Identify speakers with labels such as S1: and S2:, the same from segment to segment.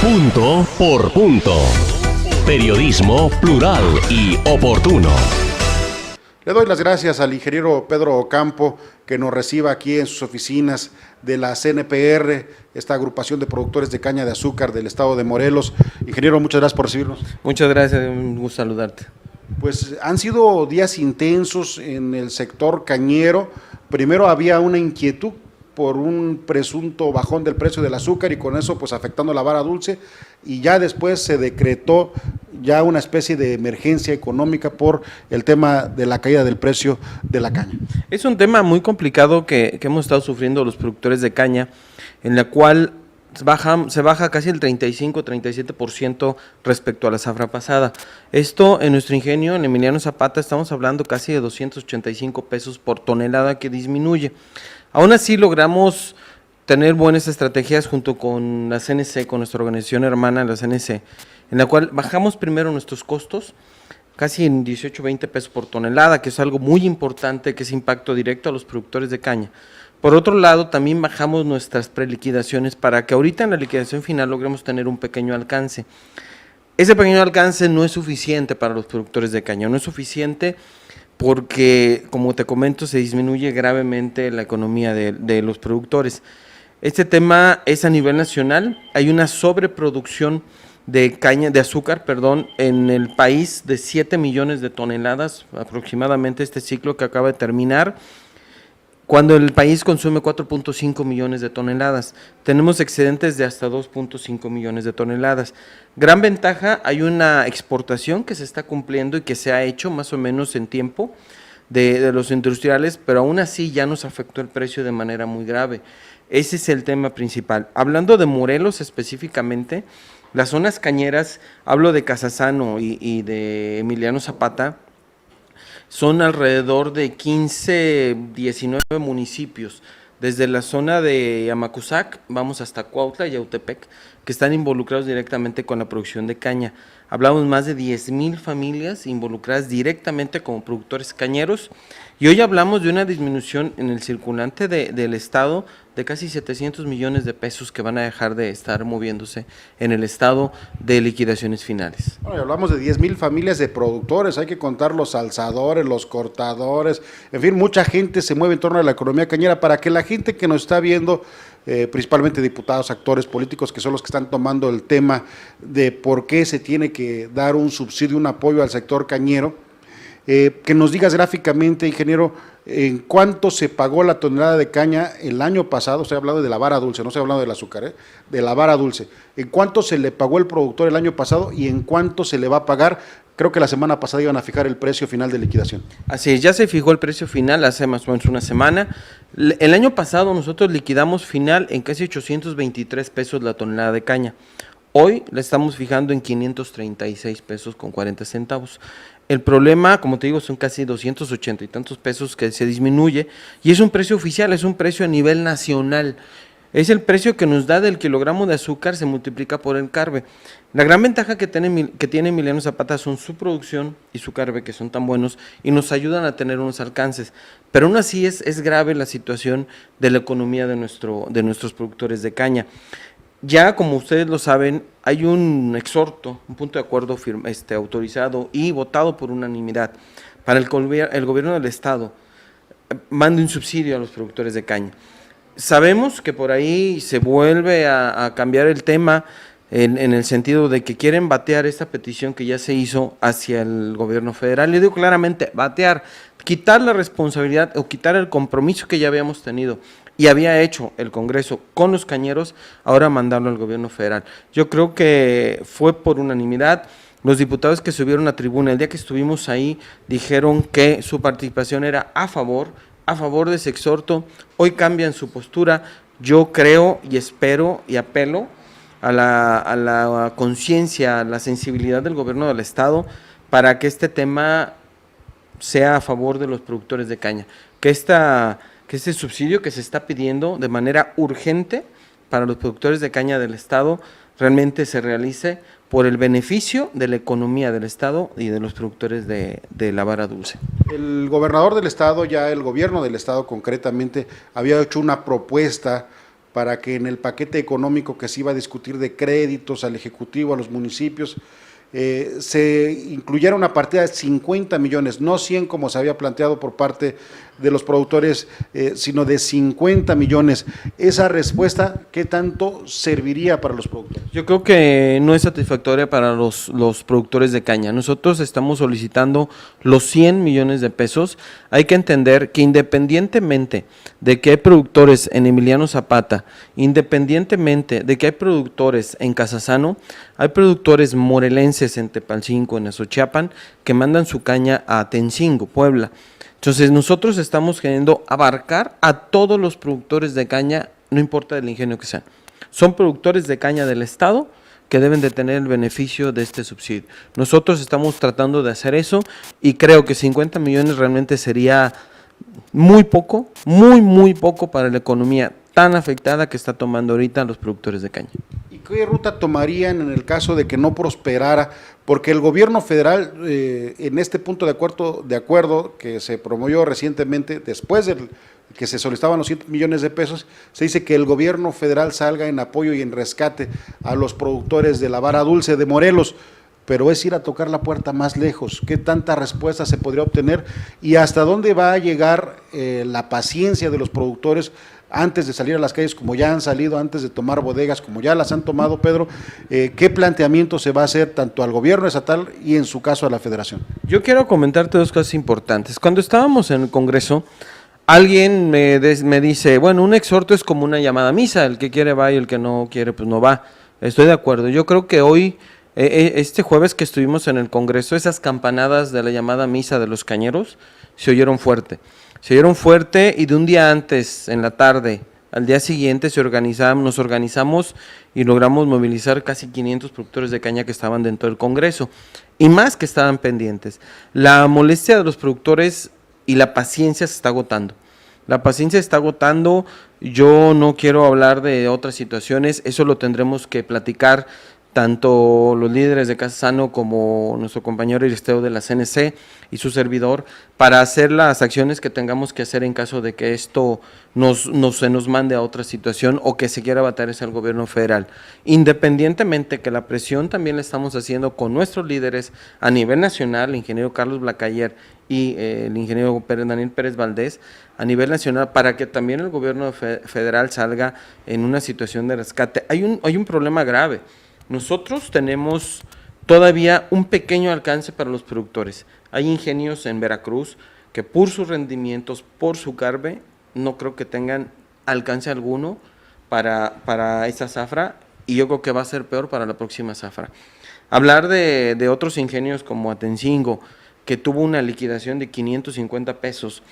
S1: Punto por punto. Periodismo plural y oportuno.
S2: Le doy las gracias al ingeniero Pedro Ocampo que nos reciba aquí en sus oficinas de la CNPR, esta agrupación de productores de caña de azúcar del estado de Morelos. Ingeniero, muchas gracias por recibirnos.
S3: Muchas gracias, un gusto saludarte.
S2: Pues han sido días intensos en el sector cañero. Primero había una inquietud por un presunto bajón del precio del azúcar y con eso pues afectando la vara dulce, y ya después se decretó ya una especie de emergencia económica por el tema de la caída del precio de la caña.
S3: Es un tema muy complicado que hemos estado sufriendo los productores de caña, en la cual se baja casi el 35-37% respecto a la zafra pasada. Esto en nuestro ingenio, en Emiliano Zapata, estamos hablando casi de 285 pesos por tonelada que disminuye. Aún así logramos tener buenas estrategias junto con la CNC, con nuestra organización hermana, la CNC, en la cual bajamos primero nuestros costos, casi en 18-20 pesos por tonelada, que es algo muy importante, que es impacto directo a los productores de caña. Por otro lado, también bajamos nuestras preliquidaciones para que ahorita en la liquidación final logremos tener un pequeño alcance. Ese pequeño alcance no es suficiente para los productores de caña, no es suficiente porque, como te comento, se disminuye gravemente la economía de los productores. Este tema es a nivel nacional, hay una sobreproducción de caña de azúcar, en el país de 7 millones de toneladas aproximadamente este ciclo que acaba de terminar, cuando el país consume 4.5 millones de toneladas. Tenemos excedentes de hasta 2.5 millones de toneladas. Gran ventaja, hay una exportación que se está cumpliendo y que se ha hecho más o menos en tiempo de los industriales, pero aún así ya nos afectó el precio de manera muy grave. Ese es el tema principal. Hablando de Morelos específicamente, las zonas cañeras, hablo de Casasano y de Emiliano Zapata, son alrededor de 15, 19 municipios, desde la zona de Amacuzac, vamos hasta Cuautla y Yautepec, que están involucrados directamente con la producción de caña. Hablamos más de 10,000 familias involucradas directamente como productores cañeros, y hoy hablamos de una disminución en el circulante del estado de casi 700 millones de pesos que van a dejar de estar moviéndose en el estado de liquidaciones finales.
S2: Bueno, hablamos de 10,000 familias de productores, hay que contar los alzadores, los cortadores, en fin, mucha gente se mueve en torno a la economía cañera. Para que la gente que nos está viendo, principalmente diputados, actores políticos, que son los que están tomando el tema de por qué se tiene que dar un subsidio, un apoyo al sector cañero, que nos digas gráficamente, ingeniero, en cuánto se pagó la tonelada de caña el año pasado. Estoy hablando de la vara dulce, no estoy hablando del azúcar, de la vara dulce. ¿En cuánto se le pagó el productor el año pasado y en cuánto se le va a pagar? Creo que la semana pasada iban a fijar el precio final de liquidación.
S3: Así es, ya se fijó el precio final hace más o menos una semana. El año pasado nosotros liquidamos final en casi 823 pesos la tonelada de caña. Hoy la estamos fijando en 536 pesos con 40 centavos. El problema, como te digo, son casi 280 y tantos pesos que se disminuye, y es un precio oficial, es un precio a nivel nacional. Es el precio que nos da del kilogramo de azúcar, se multiplica por el carbe. La gran ventaja que tiene Emiliano Zapata son su producción y su carbe, que son tan buenos y nos ayudan a tener unos alcances. Pero aún así es grave la situación de la economía de nuestros productores de caña. Ya, como ustedes lo saben, hay un exhorto, un punto de acuerdo autorizado y votado por unanimidad para el gobierno del estado mande un subsidio a los productores de caña. Sabemos que por ahí se vuelve a cambiar el tema en el sentido de que quieren batear esta petición que ya se hizo hacia el gobierno federal. Le digo claramente, batear, quitar la responsabilidad o quitar el compromiso que ya habíamos tenido y había hecho el Congreso con los cañeros, ahora mandarlo al gobierno federal. Yo creo que fue por unanimidad. Los diputados que subieron a tribuna el día que estuvimos ahí dijeron que su participación era a favor de ese exhorto. Hoy cambian su postura. Yo creo y espero y apelo a la conciencia, a la sensibilidad del gobierno del estado para que este tema sea a favor de los productores de caña, que este subsidio que se está pidiendo de manera urgente para los productores de caña del estado realmente se realice por el beneficio de la economía del estado y de los productores de la vara dulce.
S2: El gobernador del estado, ya el gobierno del estado concretamente, había hecho una propuesta para que en el paquete económico que se iba a discutir de créditos al Ejecutivo, a los municipios, se incluyera una partida de 50 millones, no 100 como se había planteado por parte de los productores, sino de 50 millones. Esa respuesta, ¿qué tanto serviría para los productores?
S3: Yo creo que no es satisfactoria para los productores de caña. Nosotros estamos solicitando los 100 millones de pesos. Hay que entender que independientemente de que hay productores en Emiliano Zapata, independientemente de que hay productores en Casasano, hay productores morelenses en Tepalcingo, en Azochiapan, que mandan su caña a Tencingo, Puebla. Entonces nosotros estamos queriendo abarcar a todos los productores de caña, no importa del ingenio que sean. Son productores de caña del Estado que deben de tener el beneficio de este subsidio. Nosotros estamos tratando de hacer eso y creo que 50 millones realmente sería muy poco, muy poco para la economía tan afectada que está tomando ahorita los productores de caña.
S2: ¿Y qué ruta tomarían en el caso de que no prosperara? Porque el gobierno federal, en este punto de acuerdo que se promovió recientemente, después de que se solicitaban los 100 millones de pesos, se dice que el gobierno federal salga en apoyo y en rescate a los productores de la vara dulce de Morelos, pero es ir a tocar la puerta más lejos. ¿Qué tanta respuesta se podría obtener y hasta dónde va a llegar la paciencia de los productores antes de salir a las calles, como ya han salido, antes de tomar bodegas, como ya las han tomado, Pedro? ¿Qué planteamiento se va a hacer tanto al gobierno estatal y en su caso a la federación?
S3: Yo quiero comentarte dos cosas importantes. Cuando estábamos en el Congreso, alguien me dice, bueno, un exhorto es como una llamada a misa, el que quiere va y el que no quiere pues no va. Estoy de acuerdo. Yo creo que hoy, este jueves que estuvimos en el Congreso, esas campanadas de la llamada misa de los cañeros se oyeron fuerte. Se oyeron fuerte y de un día antes, en la tarde, al día siguiente nos organizamos y logramos movilizar casi 500 productores de caña que estaban dentro del Congreso y más que estaban pendientes. La molestia de los productores y la paciencia se está agotando. La paciencia se está agotando. Yo no quiero hablar de otras situaciones, eso lo tendremos que platicar tanto los líderes de Casasano como nuestro compañero Iristeo de la CNC y su servidor, para hacer las acciones que tengamos que hacer en caso de que esto se nos mande a otra situación o que se quiera batallarse al gobierno federal. Independientemente que la presión también la estamos haciendo con nuestros líderes a nivel nacional, el ingeniero Carlos Blacayer y el ingeniero Daniel Pérez Valdés, a nivel nacional, para que también el gobierno federal salga en una situación de rescate. Hay un problema grave. Nosotros tenemos todavía un pequeño alcance para los productores. Hay ingenios en Veracruz que por sus rendimientos, por su carbe, no creo que tengan alcance alguno para esa zafra, y yo creo que va a ser peor para la próxima zafra. Hablar de otros ingenios como Atencingo, que tuvo una liquidación de 550 pesos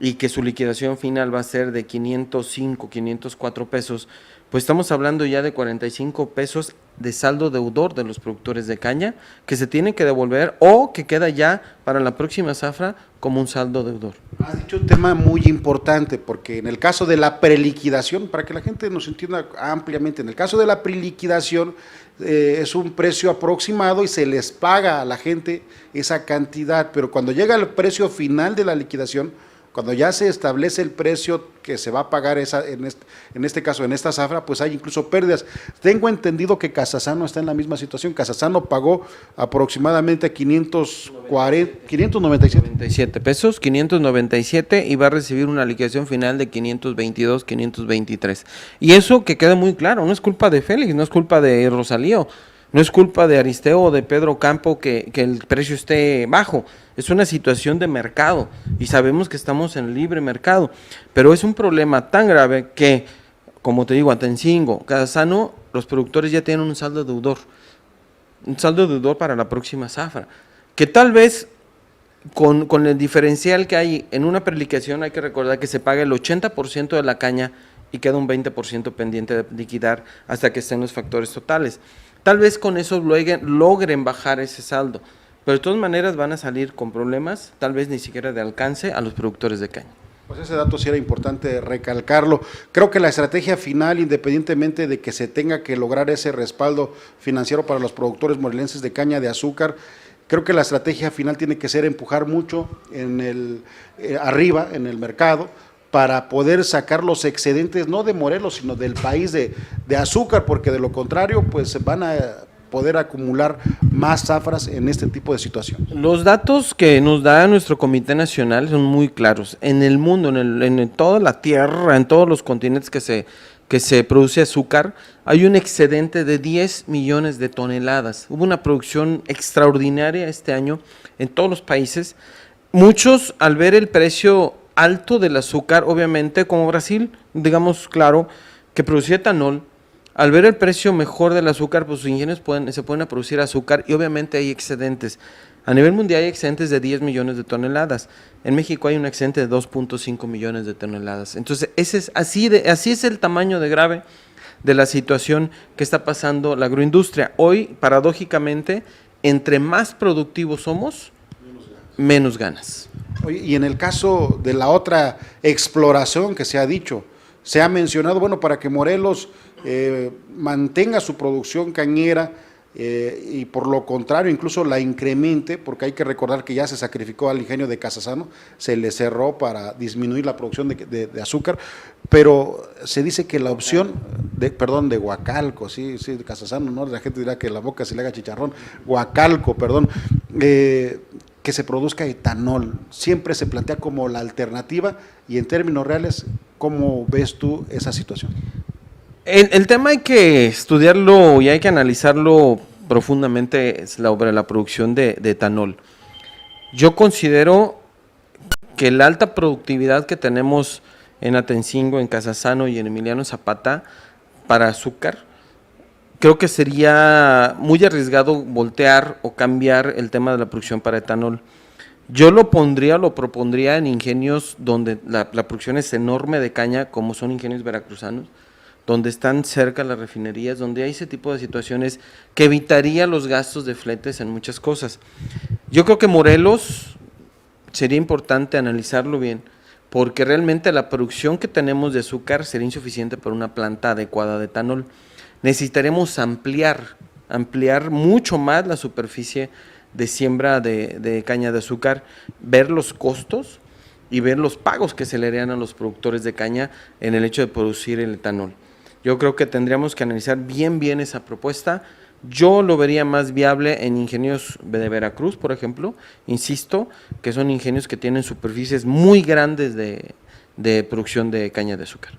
S3: y que su liquidación final va a ser de 505, 504 pesos, pues estamos hablando ya de 45 pesos de saldo deudor de los productores de caña que se tienen que devolver o que queda ya para la próxima zafra como un saldo deudor.
S2: Has dicho un tema muy importante, porque en el caso de la preliquidación, para que la gente nos entienda ampliamente, en el caso de la preliquidación es un precio aproximado y se les paga a la gente esa cantidad, pero cuando llega el precio final de la liquidación, cuando ya se establece el precio que se va a pagar en este caso, en esta zafra, pues hay incluso pérdidas. Tengo entendido que Casasano está en la misma situación. Casasano pagó aproximadamente 597
S3: pesos, 597, y va a recibir una liquidación final de 522, 523. Y eso que quede muy claro, no es culpa de Félix, no es culpa de Rosalío, no es culpa de Aristeo o de Pedro Campo que el precio esté bajo. Es una situación de mercado y sabemos que estamos en libre mercado, pero es un problema tan grave que, como te digo, Atencingo, Casasano, los productores ya tienen un saldo deudor para la próxima zafra, que tal vez con el diferencial que hay en una preliquidación, hay que recordar que se paga el 80% de la caña y queda un 20% pendiente de liquidar hasta que estén los factores totales. Tal vez con eso logren bajar ese saldo, pero de todas maneras van a salir con problemas, tal vez ni siquiera de alcance a los productores de caña.
S2: Pues ese dato sí era importante recalcarlo. Creo que la estrategia final, independientemente de que se tenga que lograr ese respaldo financiero para los productores morelenses de caña de azúcar, creo que la estrategia final tiene que ser empujar mucho arriba, en el mercado, para poder sacar los excedentes, no de Morelos, sino del país de azúcar, porque de lo contrario, pues van a poder acumular más zafras en este tipo de situación.
S3: Los datos que nos da nuestro Comité Nacional son muy claros. En el mundo, en toda la tierra, en todos los continentes que se produce azúcar, hay un excedente de 10 millones de toneladas. Hubo una producción extraordinaria este año en todos los países. Muchos, al ver el precio alto del azúcar, obviamente, como Brasil, digamos claro, que producía etanol, al ver el precio mejor del azúcar, pues sus ingenios se pueden producir azúcar y obviamente hay excedentes. A nivel mundial hay excedentes de 10 millones de toneladas. En México hay un excedente de 2.5 millones de toneladas. Entonces, así es el tamaño de grave de la situación que está pasando la agroindustria. Hoy, paradójicamente, entre más productivos somos, menos ganas.
S2: Oye, y en el caso de la otra exploración que se ha dicho, se ha mencionado, bueno, para que Morelos mantenga su producción cañera y por lo contrario incluso la incremente, porque hay que recordar que ya se sacrificó al ingenio de Casasano, se le cerró para disminuir la producción de azúcar, pero se dice que la opción de Huacalco, sí, de Casasano, ¿no? La gente dirá que la boca se le haga chicharrón, Huacalco, perdón, que se produzca etanol, siempre se plantea como la alternativa y en términos reales, ¿cómo ves tú esa situación?
S3: El tema hay que estudiarlo y hay que analizarlo profundamente sobre la producción de etanol. Yo considero que la alta productividad que tenemos en Atencingo, en Casasano y en Emiliano Zapata para azúcar, creo que sería muy arriesgado voltear o cambiar el tema de la producción para etanol. Yo lo propondría en ingenios donde la producción es enorme de caña, como son ingenios veracruzanos, donde están cerca las refinerías, donde hay ese tipo de situaciones que evitaría los gastos de fletes en muchas cosas. Yo creo que Morelos sería importante analizarlo bien, porque realmente la producción que tenemos de azúcar sería insuficiente para una planta adecuada de etanol. Necesitaremos ampliar mucho más la superficie de siembra de caña de azúcar, ver los costos y ver los pagos que se le harían a los productores de caña en el hecho de producir el etanol. Yo creo que tendríamos que analizar bien esa propuesta. Yo lo vería más viable en ingenios de Veracruz, por ejemplo, insisto, que son ingenios que tienen superficies muy grandes de producción de caña de azúcar.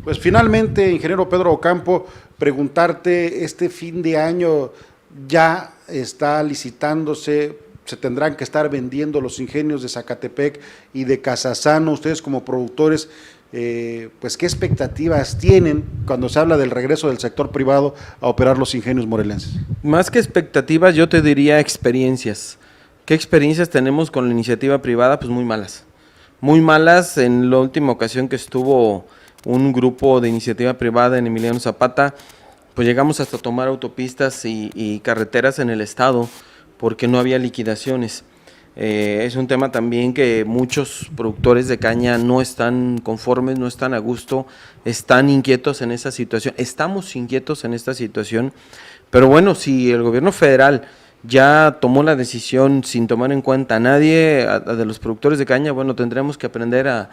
S2: Pues finalmente, ingeniero Pedro Ocampo, preguntarte, este fin de año ya está licitándose, se tendrán que estar vendiendo los ingenios de Zacatepec y de Casasano, ustedes como productores, pues qué expectativas tienen cuando se habla del regreso del sector privado a operar los ingenios morelenses.
S3: Más que expectativas, yo te diría experiencias. ¿Qué experiencias tenemos con la iniciativa privada? Pues muy malas. Muy malas. En la última ocasión que estuvo un grupo de iniciativa privada en Emiliano Zapata, pues llegamos hasta tomar autopistas y carreteras en el estado porque no había liquidaciones. Es un tema también que muchos productores de caña no están conformes, no están a gusto, están inquietos en esa situación, estamos inquietos en esta situación, pero bueno, si el gobierno federal ya tomó la decisión sin tomar en cuenta a nadie, de los productores de caña, bueno, tendremos que aprender a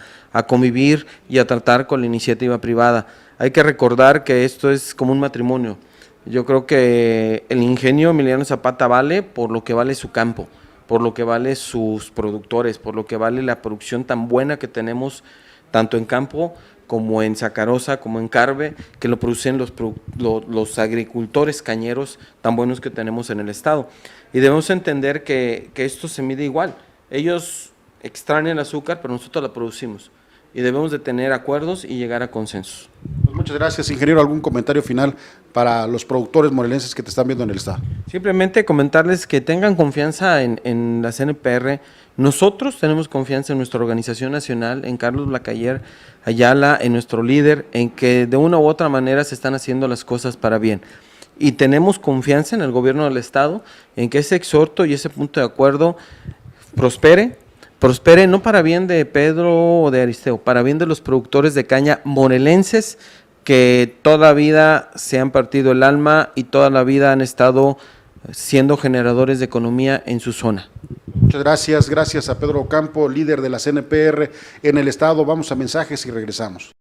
S3: convivir y a tratar con la iniciativa privada. Hay que recordar que esto es como un matrimonio. Yo creo que el ingenio Emiliano Zapata vale por lo que vale su campo, por lo que vale sus productores, por lo que vale la producción tan buena que tenemos tanto en campo como en sacarosa, como en carbe, que lo producen los agricultores cañeros tan buenos que tenemos en el estado. Y debemos entender que esto se mide igual. Ellos extraen el azúcar, pero nosotros la producimos. Y debemos de tener acuerdos y llegar a consensos.
S2: Pues muchas gracias, ingeniero. ¿Algún comentario final para los productores morelenses que te están viendo en el estado?
S3: Simplemente comentarles que tengan confianza en la CNPR. Nosotros tenemos confianza en nuestra organización nacional, en Carlos Blacayer Ayala, en nuestro líder, en que de una u otra manera se están haciendo las cosas para bien. Y tenemos confianza en el gobierno del estado, en que ese exhorto y ese punto de acuerdo prospere no para bien de Pedro o de Aristeo, para bien de los productores de caña morelenses que toda la vida se han partido el alma y toda la vida han estado siendo generadores de economía en su zona.
S2: Muchas gracias, gracias a Pedro Ocampo, líder de la CNPR en el estado. Vamos a mensajes y regresamos.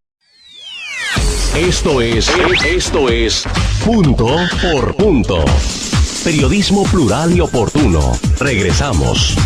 S1: Esto es Punto por Punto. Periodismo plural y oportuno. Regresamos.